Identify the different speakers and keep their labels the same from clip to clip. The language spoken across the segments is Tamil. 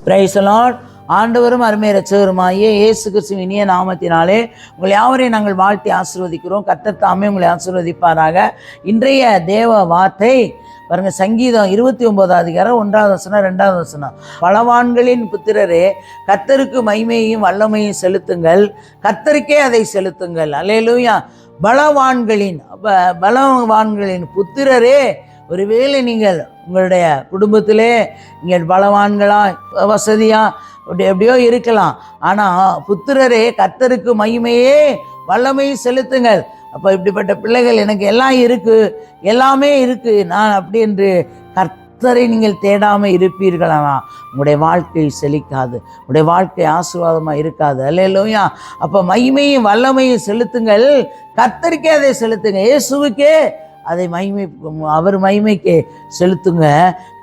Speaker 1: Praise the Lord. ஆண்டவரும் அருமை இரட்சகருமாகிய இயேசு கிறிஸ்துவின் இனிய நாமத்தினாலே உங்கள் யாவரையும் நாங்கள் வாழ்த்தி ஆசீர்வதிக்கிறோம். கர்த்தர் தாமே உங்களை ஆசீர்வதிப்பாராக. இன்றைய தேவ வார்த்தை பாருங்க, சங்கீதம் 29 அதிகாரம் 1வது வசனம் 2வது வசனம். பலவான்களின் புத்திரரே, கர்த்தருக்கு மகிமையையும் வல்லமையும் செலுத்துங்கள், கர்த்தருக்கே அதை செலுத்துங்கள். அல்லேலூயா. பலவான்களின் புத்திரரே, ஒருவேளை நீங்கள் உங்களுடைய குடும்பத்திலே நீங்கள் பலவான்களா வசதியா எப்படியோ இருக்கலாம், ஆனால் புத்திரரே கர்த்தருக்கு மகிமையே வல்லமையை செலுத்துங்கள். அப்போ இப்படிப்பட்ட பிள்ளைகள் எனக்கு எல்லாம் இருக்குது, எல்லாமே இருக்குது, நான் அப்படி என்று கர்த்தரை நீங்கள் தேடாமல் இருப்பீர்களானா உங்களுடைய வாழ்க்கை செழிக்காது, உங்களுடைய வாழ்க்கை ஆசீர்வாதமாக இருக்காது. அல்லேலூயா. அப்போ மகிமையும் வல்லமையும் செலுத்துங்கள், கர்த்தருக்கே அதை செலுத்துங்க, இயேசுவுக்கே அதை அவர் மகிமைக்கு செலுத்துங்க.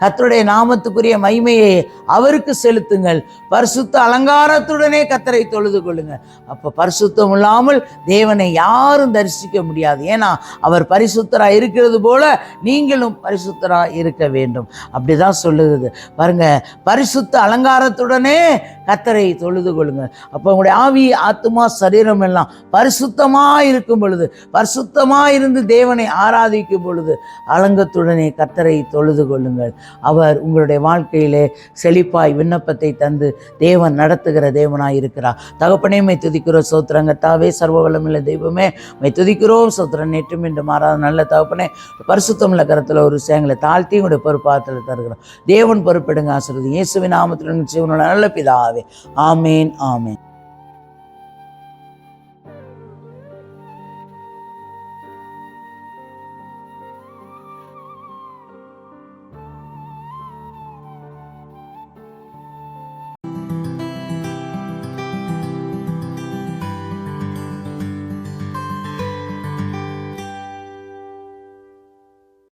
Speaker 1: கர்த்தருடைய நாமத்துக்குரிய மகிமையை அவருக்கு செலுத்துங்கள். பரிசுத்த அலங்காரத்துடனே கர்த்தரை தொழுது கொள்ளுங்க. அப்போ பரிசுத்தம் இல்லாமல் தேவனை யாரும் தரிசிக்க முடியாது. ஏன்னா அவர் பரிசுத்தராக இருக்கிறது போல நீங்களும் பரிசுத்தராக இருக்க வேண்டும். அப்படிதான் சொல்லுகிறது பாருங்க. பரிசுத்த அலங்காரத்துடனே கர்த்தரை தொழுது கொள்ளுங்க. அப்போ உங்களுடைய ஆவி, ஆத்துமா, சரீரம் எல்லாம் பரிசுத்தமாக இருக்கும் பொழுது, பரிசுத்தமாக இருந்து தேவனை ஆராதிக்கும் பொழுது அலங்கத்துடனே கர்த்தரை தொழுது கொள்ளுங்கள். அவர் உங்களுடைய வாழ்க்கையிலே செழிப்பாய் விண்ணப்பத்தை தந்து தேவன் நடத்துகிற தேவனாய் இருக்கிறார். தகப்பனே, மை துதிக்கிறோம், சோத்திரம். கர்த்தாவே, சர்வ வல்லமையுள்ள தெய்வமே, மை துதிக்கிறோம், சோத்திரம். நேற்றும் என்று மாறாத நல்ல தகப்பனே, பரிசுத்தமுள்ள கரத்தில் ஒரு சேங்களை தாழ்த்தி உங்களுடைய பொறுப்பாத்தில் தருகிறோம். தேவன் பொறுப்பெடுங்க, ஆசீர்வதி. இயேசுவின் நாமத்தில் ஜீவனுள்ள நல்ல பிதாவே. ஆமேன், ஆமேன்.